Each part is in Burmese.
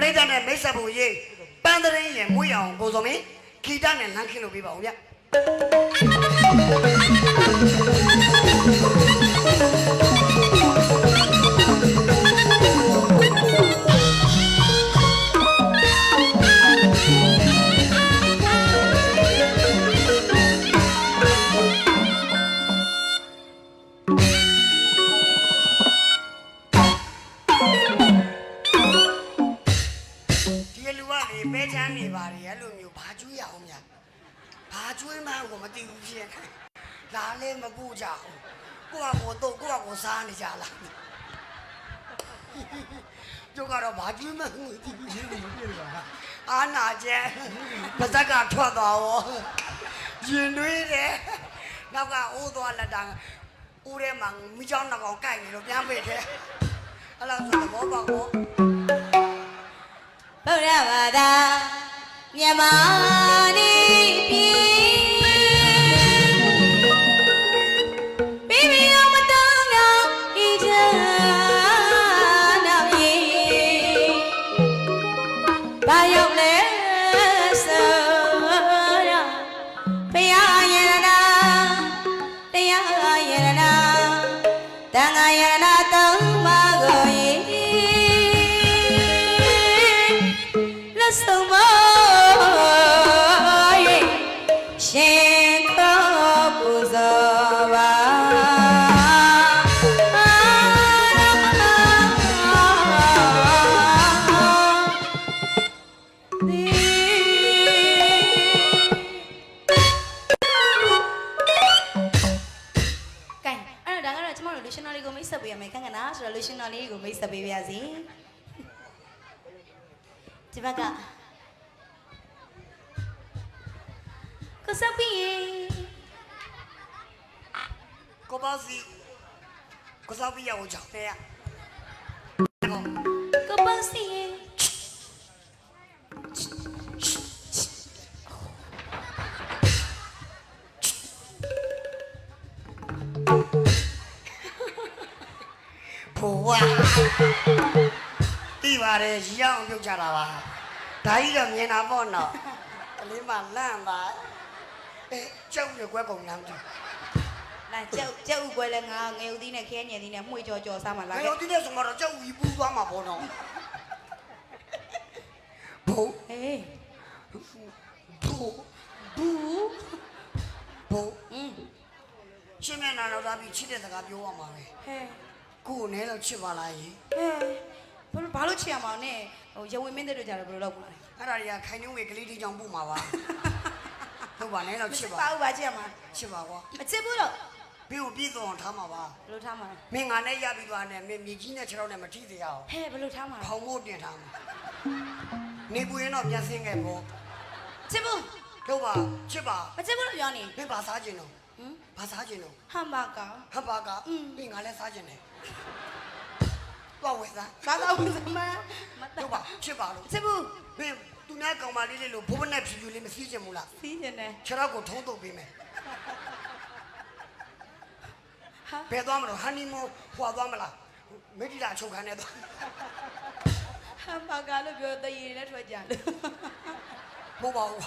ရိသတ်နဲ့မိတ်ဆက်ဖို့ရေးပန်းတဲ့ရင်မွေးအောင်ကိုစောမင်းဂီတနဲ့လမ်းခင်းလို့ပြပါဦးဗျပဲချမ်းနေပါလေအဲ့လိုမျိုးဘာကျွေးရအောင်များဘာကျွေးမှန်းကိုမသိဘူးဖြစ်နေလာလဲမပူကြဘူးကိုယ့်အကိုတော့ကိုယ့်အကိုစားနေကြလားကျုပ်ကတော့ဘာကျွေးမှန်းကိုသိဘူးဖြစ်နေပါအာနာကျဲပါဇက်ကထွက်သွားရောရင်တွေးတယ်နောက်ကအိုးသွားလက်တန်းဦးထဲမှာမိချောင်းနှကောင်ကိုက်နေလို့ပြန်ပိတ်တယ်အဲ့လိုဆိုတော့ဘောပေါ့ဗုဒ္ဓဘာသာမြန်မာနေပြီပြီးပြီအောင်မတောင်းတော့ဤချမ်းနောက်ရေဘာရောက်လဲဆိုတော့ဘုရားယရနာတရားယရနာတန်ခါယရနာသုံးပါးကိုဆုံးမရဲ့ရှင်တော်ပူဇော်ပါလူရှင်တော်လေးကိုမိတ်ဆက်ပေးရမယ်ခန့်ခဏဆိုတော့လူရှင်တော်လေးကိုမိတ်ဆက်ပေးပါစီဒီဘက်ကကိုစပီကိုပေါ့စီကိုစပီရအောင်ကြောက်တယ်ကိုပေါ့စီဖိုးဝါတိပါတယ်ရအောင်ပြုတ်ကြတာပါဒါကြီးတော့မြင်တာပေါ့နော်ကလေးမလန့်ပါကြောက်ရွယ်ကွဲကုန်လမ်းကြည့်လာကြောက်ကွဲလဲငါငယ်ဦးသီးနဲ့ခဲညင်သီးနဲ့မှု့ကြောစားမှာလားငယ်ဦးသီးနဲ့ဆိုတော့ကြောက်ဝီပူးသွားမှာပေါ့နော်ဘိုးအေးဘိုးရှင်းမျက်နှာတော့ဒါပြီးချစ်တဲ့စကားပြောရမှာပဲဟဲ့ကိုယ်နဲ့တော့ချစ်ပါလားယင်ဟဲ့ဘာလို့ချစ်ရမှာလဲဟိုရဝင်းမင်းတို့ကြတယ်ဘယ်လိုလုပ်မှာလဲအဲ့ဒါတွေကခိုင်နှုံးဝေကလေးတီကြောင့်ပို့မှာပါဟုတ်ပါနဲ့တော့ချစ်ပါပါချစ်ရမှာချစ်ပါကွာမချစ်ဘူးတော့ဘင်းကိုပြည့်စုံအောင်ထားမှာပါဘယ်လိုထားမှာလဲမင်းငါနဲ့ရပြီးသွားတယ်မင်းမြေကြီးနဲ့ခြေထောက်နဲ့မထိသေးရအောင်ဟဲ့ဘယ်လိုထားမှာလဲခေါင်းမို့တင်ထားမှာနေပူရင်တော့ပြန်ဆင်းခဲ့ပေါ့ချစ်ဘူးတို့ပါချစ်ပါမချစ်ဘူးလို့ပြောနေမင်းဘာစားခြင်းတော့ဘာစားခြင်းတော့ဟမ်ဘာဂါပြီးငါလည်းစားခြင်းတယ်တော့ဝယ်စားစားတော့မတို့ပါချစ်ပါလို့ချစ်ဘူးမင်းသူများကောင်မလေးလေးလို့ဘိုးဘနဲ့ဖြူဖြူလေးမစီးချင်ဘူးလားစီးချင်တယ်ခြေထောက်ကိုထုံးတုပ်ပေးမယ်ဘယ်သွားမလို့ဟန်နီမွန်းဟွာသွားမလားမိတိလာအချုပ်ခန်းနဲ့သွားဟမ်ဘာဂါလို့ပြောတည်ရည်နဲ့ထွက်ကြတယ်မဟုတ်ပါဘူး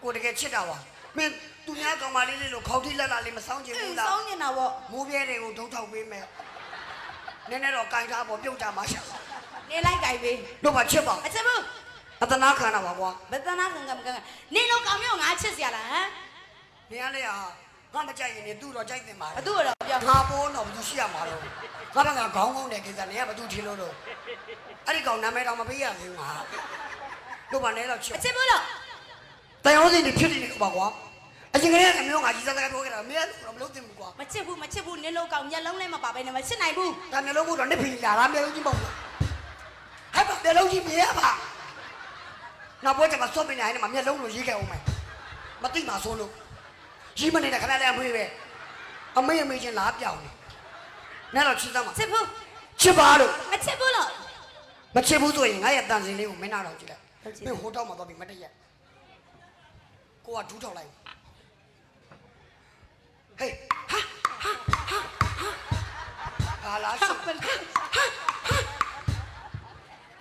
ကိုတကယ်ချစ်တာပါမင်းသူများကောင်မလေးလေးလို့ခေါင်းထိလက်လာလေးမစောင်းချင်ဘူးလားစောင်းနေတာပေါ့မိုးပြဲတွေကိုဒုတ်ထောက်ပေးမယ်နည်းနည်းတော့ကြိုင်ထားပေါ့ပြုတ်ကြမှာရှာနေလိုက်ကြိုင်ပေးတို့ပါချစ်ပါအချစ်ဘူးအတနာခံတာပါကွာဘယ်တနာခံကမခံနေတော့ကောင်မျိုးငါချစ်စရာလားဟမ်နေရလေဟာငါမကြိုက်ရင်သူ့တော့ကြိုက်တင်ပါဘသူ့တော့ပြောငါပေါ်တော့ဘူးရှိရမှာတော့ငါကခေါင်းကောင်းတဲ့ကိစ္စနေကဘသူထင်လို့တော့အဲ့ဒီကောင်နာမည်တော့မပေးရသေးဘူးငါတို့ပါနဲ့တော့ချစ်အချစ်ဘူးလို့တန်ရုံးစင်တွေဖြစ်နေတယ်ပါကွာအချင်းကလေးကအမျိုးငါကြီးစကားပြောခဲ့တာမင်းကတော့မလုပ်သင့်ဘူးကွာမချစ်ဘူးနင်းလို့ကောင်မျက်လုံးလည်းမပါဘဲနဲ့မချစ်နိုင်ဘူးဒါမျက်လုံးကတော့နစ်ဖီလာတာမျက်လုံးကြီးမဟုတ်ဘူးဟဲ့ပါမျက်လုံးကြီးမြင်ရပါနောက်ပွဲကျမှစော့ပင်နေမှာမျက်လုံးလိုရေးခဲ့အောင်မယ်မသိမှဆိုလို့ရေးမနေတဲ့ခဏလေးအမေပဲအမေချင်းလားပြောင်းနေနဲ့တော့ချစ်သမ်းမှာချစ်ဘူးချစ်ပါလို့မချစ်ဘူးလို့မချစ်ဘူးဆိုရင်ငါရဲ့တန်စင်လေးကိုမင်းနာတော့ကြည့်လိုက်မင်းဟိုတော့မှတော့ပြီးမတည့်ရကိုကဒူးထောက်လိုက်ဟေးဟာလာရှုပ်ပြ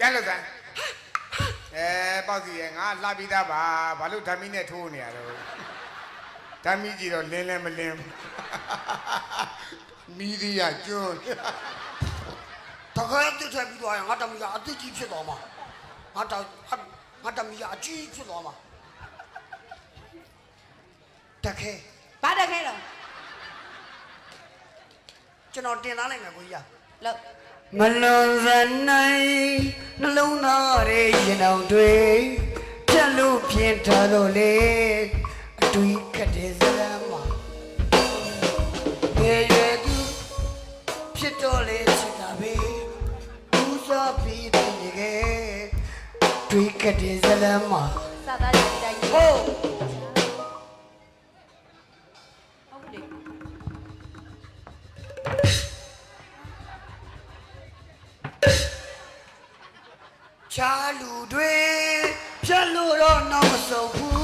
န်လို့ကန် ပေါ့စီရဲ့ငါလှပြီးသားပါဘာလို့ဓာမီနဲ့ထိုးနေရတော့ဓာမီကြီးတော့လင်းလဲမလင်းမီးဒီယာကျွန်း တခါတစ်ထပ်ပြီးသွားရင်ငါတမီကအတိကြီးဖြစ်သွားမှာငါတမီကအကြီးဖြစ်သွားမှာတခဲ ဘာတက်ခဲတော့ ကျွန်တော်တင်သားလိုက်မယ်ကိုကြီး လို့ မလွန်စနိုင်နှလုံးသားရဲ့ရင်အောင်တွေဖြတ်လို့ပြင်းထားလို့လေအတွေ့ခက်တဲ့ဇလမ်းမှာရေရသူဖြစ်တော့လေချစ်တာပဲဦးစားပြီးတည်ခဲ့တွေ့ခက်တဲ့ဇလမ်းမှာ စာသားတွေတိုင်းကြီး ဟုတ် ဟုတ်လေ ချာလူတွေဖြတ်လို့တော့နောက်မဆုံးဘူး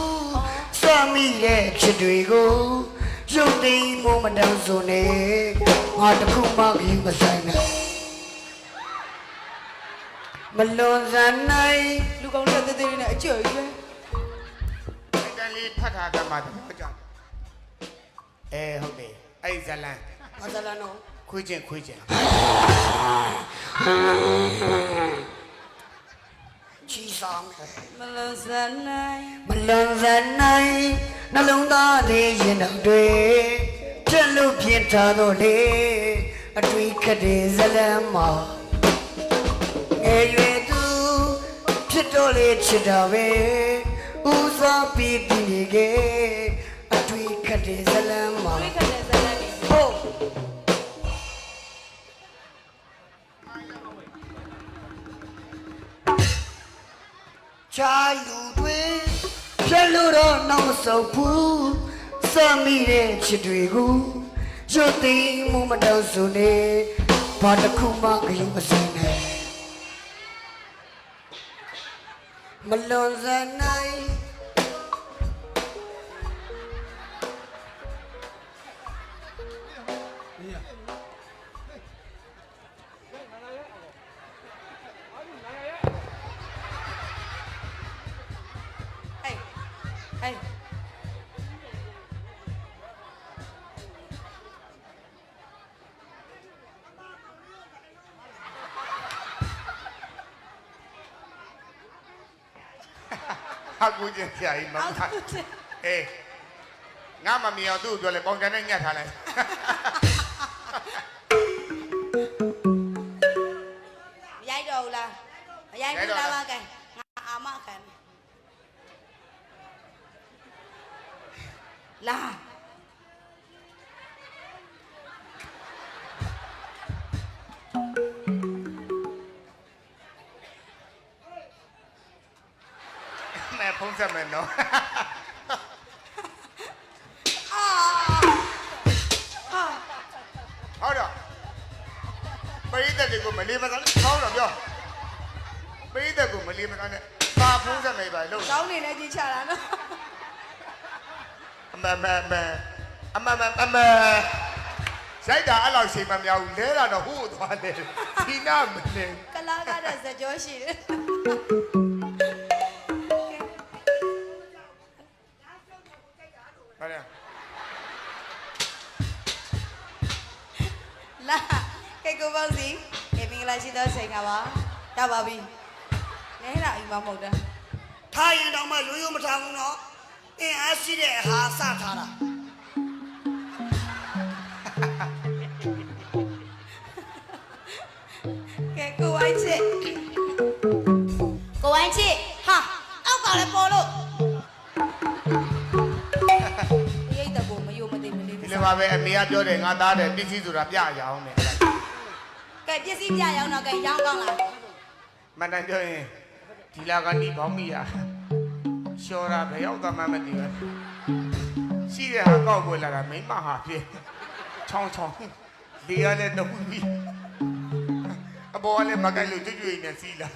စမိတဲ့ချစ်တွေကိုရုပ်သိမ်းဖို့မတောင်းဆိုနဲ့ငါတခုမှခရီးမဆိုင်နဲ့မလွန်စနိုင် လူကောင်းတဲ့သေးသေးလေးနဲ့အကျွတ်ကြီးပဲ အဲ့တန်လေးဖတ်ထားကမှတော့ကြောက်ဟုတ်တယ်အဲ့ဇလန် မဇလန်တော့ ခွေးချင်းချီဆောင် မလွန်စနိုင် မလွန်စနိုင်နှလုံးသားလေးရင်တော့တွေဖြတ်လို့ပြင်းထားတော့လေအတွေ့ခက်တဲ့ဇလမ်းမှာငယ်ရွယ်သူဖြစ်တော့လေချစ်တာပဲဦးစားပြီးပြီးခဲ့အတွေ့ခက်တဲ့ဇလမ်းမှာ တွေးခက်တဲ့ဇာတ်တွေ ဟုတ်ချာလူတွေဖြတ်လို့တော့နောက်မဆုံးဘူးစမိတဲ့ချစ်တွေကိုရုပ်သိမ်းမှုမတောင်းဆိုနေဘာတစ်ခုမှခရီးမဆိုင်နဲ့မလွန်စနိုင် ဟေးဟေး ဟာကူချင်းဆရာကြီးမမငါမမြင်အောင်သူ့ကိုပြောလဲပေါင်ကန်နဲ့ညှက်ထားလိုက် မရိုက်တော့ဘူးလားမရိုက်ဘူးလားပါကဲငါအာမခံလာ မဲဖုံးဆက်မယ်နော် ဟုတ်တော့ပရိသတ်တွေကိုမလေးမစားနဲ့ဟောတော့ပြောပရိသတ်ကိုမလေးမစားနဲ့ပါဖုံးဆက်မယ်ပါလို့ ကောင်းနေလဲကြီးချတာနော် အမရိုက်တာအဲ့လောက်ချိန်မမြောက်ဘူးလဲတာတော့ဟို့သွားတယ်ဒီနာမနေ ကလာကတဲ့ဇကြောရှိတယ် ဟုတ်တယ် လာကဲကိုပေါ့စီမင်္ဂလာရှိသောချိန်ကပါရပါပြီနဲတာအိမ်မမဟုတ်တာ ထားရင်တောင်မှရိုးရိုးမထားဘူးနော်အင်းအားရှိတဲ့ဟာစထားတာ ကဲကိုဝိုင်းချစ်ကိုဝိုင်းချစ်ဟာအောက်ကလည်းပေါ်လို့ရိတ်တကူမယိုမသိမလေး ဒီလိုပါပဲအမေကပြောတယ်ငါသားတယ်ပစ္စည်းဆိုတာပြရအောင်တယ် ကဲပစ္စည်းပြရောက်တော့ကဲရောင်းကောင်းလား မန်တန်ပြောရင်ဒီလာကနေဘောင်းမိရရှော်တာဘယ်ရောက်သွားမှမသိဘူးရှိတဲ့ဟာကောက်ပွဲလာတာမိမဟာဖြစ်ချောင်းချောင်းဒီရလည်းတော့ပြီးအပေါ်ကလည်းမကိုက်လို့ကြွကြွနဲ့စီးလာ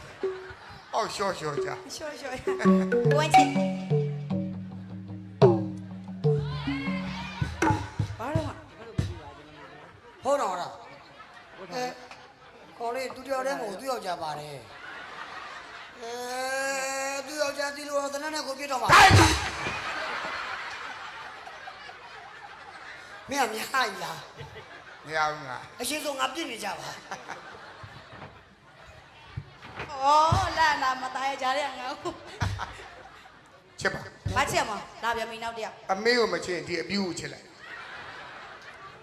အော်ရှော့ရှော့ချာ ရှော့ရှော့ကိုဝိုင်းချစ်ဘာလို့ ဟုတ်တော့လားခေါ်လေသူတယောက်တည်းမဟုတ်သူယောက်ကြပါတယ် ယောက်ျားသီလို့သနနဲ့ကိုပြစ်တော့မှာ တိုင်း မင်းကမြဟာကြီးလား မရဘူးငါ အရှိဆုံးငါပြစ်နေကြပါ ဩလာလာမသားရကြတဲ့ငါ့ကို ချစ်ပါ မချစ်မလာပြန်ပြီနောက်တယောက် အမေကိုမချစ်ဒီအပြူကိုချစ်လိုက်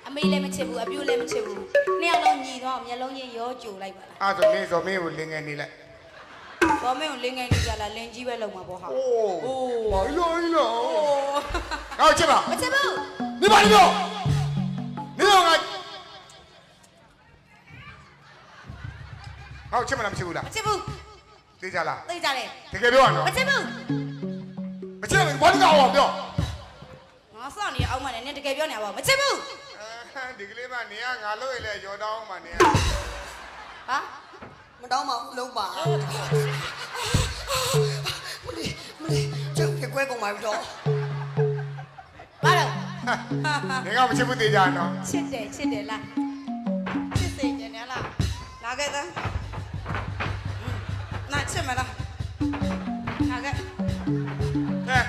အမေလည်းမချစ်ဘူးအပြူလည်းမချစ်ဘူးနှစ်ယောက်လုံးညီတော့မျက်လုံးချင်းရောကြိုလိုက်ပါလား အဲ့ဒါဆိုမင်းကိုလင်ငယ်နေလိုက် ဘောမင်းကိုလင်းငယ်နေကြလားလင်းကြီးပဲလုံမှာပေါ့ဟာ အိုး အိုး ဘာလို့လဲ အိုး ငါ့ကိုချစ်ပါ မချစ်ဘူး နေပါလေပြောနေတော့ငါဟောချစ်မလားမချစ်ဘူးလား မချစ်ဘူး သိကြလား သိကြတယ် တကယ်ပြောရနော် မချစ်ဘူး မချစ်ဘူးဘာလို့ကောက်ပြော ငါစောင့်နေအောင်မနဲ့နင်တကယ်ပြောနေပါမချစ်ဘူး ဒီကလေးမနေကငါလို့ရလေရောတောင်းမှနေ ဟာ မတောင်းပါဘူးလုံးပါမလေးကျုပ်ကွဲကုန်ပါပြီတော့ ဘာလို့ နေကမချစ်ဘူးသေးကြနော် ချစ်တယ်လားချစ်စိတ်တယ်လားလာခဲ့သားနာချစ်မလားလာခဲ့ ဟဲ့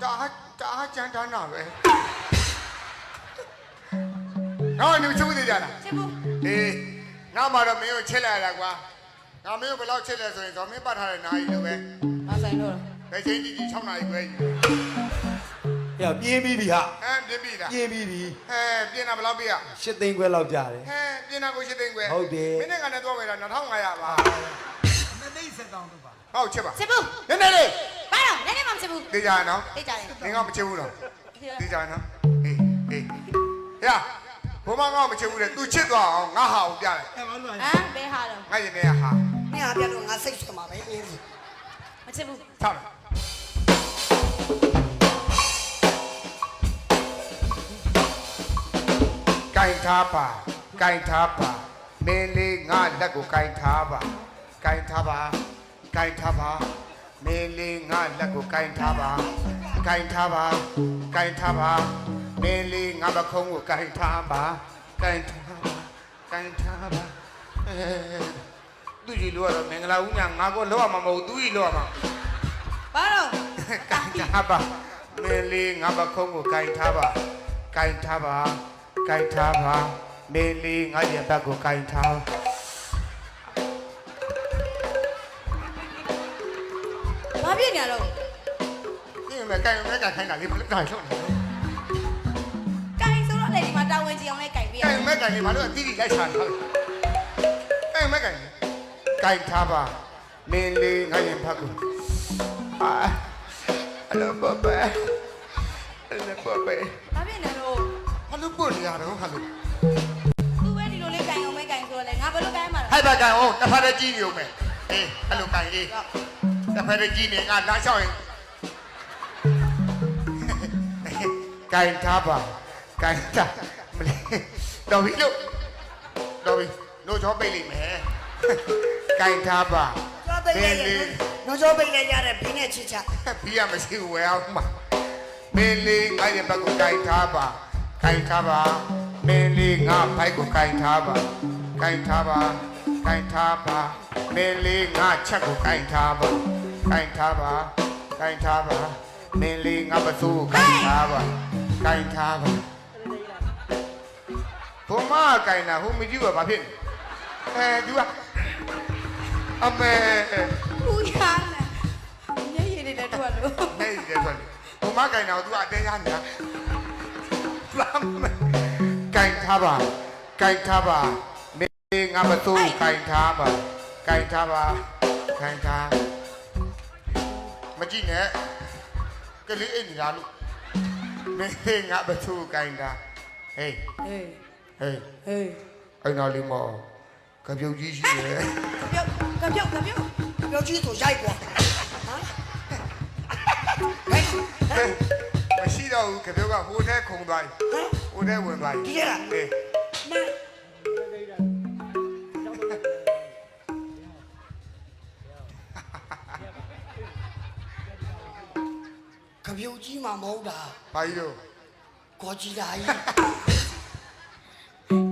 တာကြမ်းတမ်းတာပဲတော့နေချစ်ဘူးသေးကြလား ချစ်ဘူး အေးငါမှတော့မင်းကိုချစ်လိုက်ရတာကွာငါမင်းကိုဘယ်လောက်ချစ်လဲဆိုရင်ဇော်မင်းပတ်ထားတဲ့နာရီလိုပဲ မဆိုင်လို့ ဘယ်ချိန်ကြီးကြီး6နာရီခွဲကြီး ။ပြင်းပြီးပြီဟာ ပြင်းပြီလား ။ပြင်းပြီးပြီ ပြင်းတာဘယ်လောက်ပြရ ။8သိန်းခွဲလောက်ကြတယ် ပြင်းတာကို8သိန်းခွဲ ဟုတ်တယ် မင်းနဲ့ကနေတော့မယ်လား2500ပါ ။2သိန်း7တောင်းတော့ပါ ဟုတ်ချစ်ပါ ချစ်ဘူး နည်းနည်းလေး ဘာလို့နည်းနည်းမှမချစ်ဘူး သိကြရနော် သိကြတယ် မင်းကမချစ်ဘူးနော်သိကြရနော်အေးဟဲ့ဘုမငါ့မချစ်ဘူးလေ तू ချစ်သွားအောင်ငါဟာအောင်ပြလိုက် ။အဲဘာလို့လဲ ဟမ်ဘယ်ဟာတော့ ငါရင်ထဲကဟာ မင်းဟာပြတော့ငါစိတ်ဆွမှာပဲအေး မချစ်ဘူး ထားလိုက်ကင်ထားပါကင်ထားပါမင်းလေးငါလက်ကိုကင်ထားပါကင်ထားပါကင်ထားပါမင်းလေးငါလက်ကိုကင်ထားပါကင်ထားပါကင်ထားပါမင်းလေးငါပခုံးကိုကင်ထားပါကင်ထားပါကင်ထားပါသူကြီးလို့ရတော့မင်္ဂလာဦးညာငါကိုလောက်ရမှာမဟုတ်သူကြီးလောက်ရမှာ ဘာလို့ ကင်ထားပါမင်းလေးငါပခုံးကိုကင်ထားပါကင်ထားပါကင်ထားပါမင်းလေးငါရင်ဘက်ကိုကင်ထား ဘာဖြစ်နေရတော့ ဒီမဲ့ကင်ခိုင်းတာလေးမလို့တိုင်းဆုံး ကင်ဆိုတော့လေဒီမှာတာဝန်ကြီးအောင်လဲကင်ပြရ ကင်မဲ့ကင်လေးဘာလို့အတီးတီလိုက်ချာထားကင်မဲ့ကင်ကင်ထားပါမင်းလေးငါရင်ဘက်ကိုအလောဘဘအလောဘဘ ဘာဖြစ်နေတော့ ဟာလို့ပို့နေရတော့ဟာလို့ သူပဲဒီလိုလေးကင်အောင်မဲကင်ဆိုတော့လေငါဘယ်လိုကင်မှာ ဟိုက်ပါကင်အောင်တစ်ဖက်တည်းကြီးနေဦးမယ်အေးအဲ့လိုကင်အေးတစ်ဖက်တည်းကြီးနေငါလာလျှောက်ရင်ကင်ထားပါကင်ထားမလေးတော်ပြီလို့တော်ပြီနိုးချောပိတ်လိမ့်မယ်ကင်ထားပါ ကျော်ပိတ်လိုက်ရနော်ကျော်ပိတ်လိုက်ရတဲ့ဘင်းနဲ့ချစ်ချ ဘီးရမရှိဝယ်အောင်မှာမင်းလေးငါရဲ့ဘက်ကိုကင်ထားပါကင်ထားပါမင်းလေးငါဘိုက်ကိုကင်ထားပါကင်ထားပါကင်ထားပါမင်းလေးငါချက်ကိုကင်ထားပါကင်ထားပါကင်ထားပါမင်းလေးငါပစိုးကိုကင်ထားပါကင်ထားပါဘုမကင်တာဟိုမကြည့်ပါဘာဖြစ်သူကအမေ ဦးရလာညရည်နေတဲ့တော့လို့ နေတယ်ဆိုလေဘုမကင်တာကို तू အတဲရနေတာလမ်းကင်ထားပါကင်ထားပါမင်းငါမစိုးကင်ထားပါကင်ထားပါကင်ထားမကြည့်နဲ့ကလေးအိတ်နေတာလို့မင်းငါမစိုးကင်ထားဟေး ဟေး ဟေး ဟေး အဲ့တော်လေးမော်ကပြုတ်ကြီးရှိတယ် ကပြုတ် ပြောကြည့်ဆိုရိုက်กว่าဟမ် မရှိတော့ဘူးကပြုတ်ကဟိုထဲခုံသွားပြီဟိုထဲဝင်သွားပြီ ဒီကလား အေး မကပြုတ်ကြီးမှမဟုတ်တာ ဘာကြီးတို့ ကောကြီးတာကြီး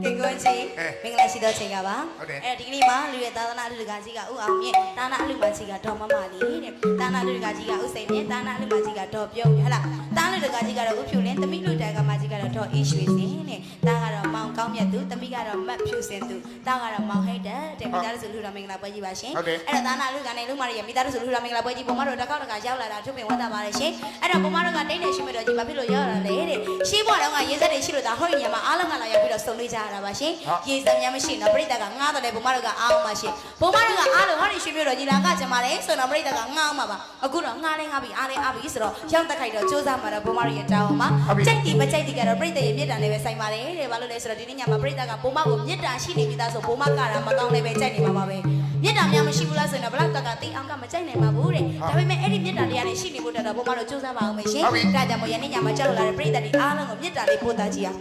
ကင်ကွန်ကြီး အဲ မင်္ဂလာရှိသောချိန်ကပါ ဟုတ်တယ် အဲ့ဒီကနေ့မှာလူရဲ့သာသနာအလူတကာကြီးကဥအောင်မြင့်သာနာအလူမကြီးကဒေါ်မမလေးတဲ့သာနာအလူတကာကြီးကဥစိန်မြင့်သာနာအလူမကြီးကဒေါ်ပြုံးဟဲ့လားသာနာအလူတကာကြီးကတော့ဥဖြူလင်းသမီးလူတက်ကမကြီးကတော့ဒေါ်အေးရွှေစင်တဲ့တားကတော့မောင်ကောင်းမြတ်သူသမီးကတော့မတ်ဖြူစင်သူတားကတော့မောင်ဟိတ်တဲ့မိသားစုလူတော်မင်္ဂလာပွဲကြီးပါရှင်အဲ့တော့သာနာအလူကနေလူမရဲ့မိသားစုလူတော်မင်္ဂလာပွဲကြီးပုံမတို့တစ်ခေါက်တစ်ခါရောက်လာတာထုပင်ဝတ်တာပါတယ်ရှင်အဲ့တော့ပုံမတို့ကတိတ်နေရှိမဲ့တော့ကြီးဘာဖြစ်လို့ရောက်လာလဲတဲ့ရှင်းပေါ်တော့ကရေစက်တွေရှိလို့ဒါဟောရင်ညမှာအားလုံးကလာရောက်ပြီးတော့စုံလေးကြရတာပါရှင်ရေစက်များမရှိတော့ပြိတ္တကငားတယ်ပုံမတို့ကအားအောင်ပါရှင်ပုံမတို့ကအားလို့ဟောဒီရွှေမျိုးတော်ကြီးလာကကြမှာလေဆိုတော့ပြိတ္တကငားအောင်ပါအခုတော့ငားလေးငားပြီးအားလေးအားပြီးဆိုတော့ရောက်တက်ခိုက်တော့စူးစမ်းမှာတော့ပုံမတို့ရဲ့တောင်းအောင်ပါကြိတ်တီမကြိတ်တီကတော့ပြိတ္တရဲ့မြေတံလေးပဲဆိုင်ပါတယ်တဲ့ဘာလို့လဲဆိုတော့ဒီနေ့ညမှာပြိတ္တကပုံမကိုမြေတံရှိနေပြီးသားဆိုပုံမကတာမကောင်းလည်းပဲကြိုက်နေမှာပါပဲမြေတံများမရှိဘူးလားဆိုရင်တော့ဘလောက်တက်ကတိအောင်ကမကြိုက်နိုင်ပါဘူးတဲ့ဒါပေမဲ့အဲ့ဒီမြေတံတရားလေးရှိနေဖို့တော့ပုံမတို့စူးစမ်းပါအောင်မယ်ရှင်ဒါကြောင့်မို့ယနေ့ညမှာကြောက်လာတဲ့ပြိတ္တဒီအားလုံးကိုမြေတံလေးပို့သားကြည့်အောင်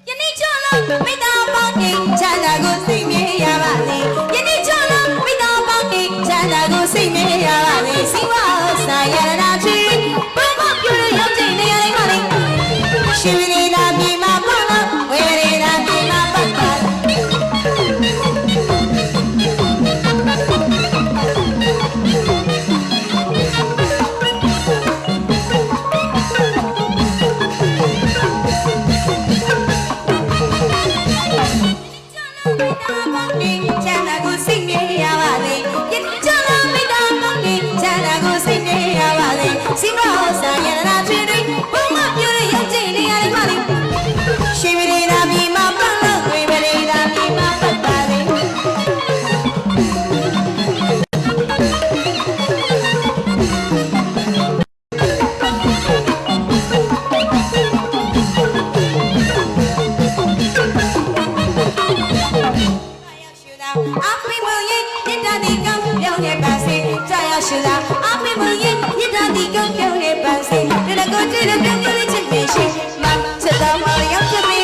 ယနေ့ကြောက်လို့မိသားပေါင်းနေချမ်းသာကိုစိတ်မြဲရပါစေယနေ့ကြောက်လို့မိသားပေါင်းနေချမ်းသာကိုစိတ်မြဲရပါစေစီဝါစာရနာချီဘုမပြည့်ရောက်တဲ့နေရာလေးမှာလေးရှိနေတာပြေမှာပေါ့နော်ဝေနေတာပြေမှာပတ်ပါစီမအောင်စာရနာချွေတွေဘုံမပြည့်ရတဲ့နေရာလေးမှာလေးရှိမနေတာမြေမှာပတ်လို့ဝေမနေတာမြေမှာပတ်ပါလေအမေမရဲ့ညတာဒီကံပြောင်းနေပါစေကြာရရှိတာအမေမရဲ့ညတာဒီကံပြောင်းနေပါစေဒီလိုကိုကြည့်တဲ့ပြောင်းလေးချစ်နေရှိမချစ်တော်မရောက်ချင်ပြီ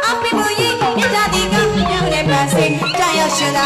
အမေမရဲ့ညတာဒီကံပြောင်းနေပါစေကြာရရှိတာ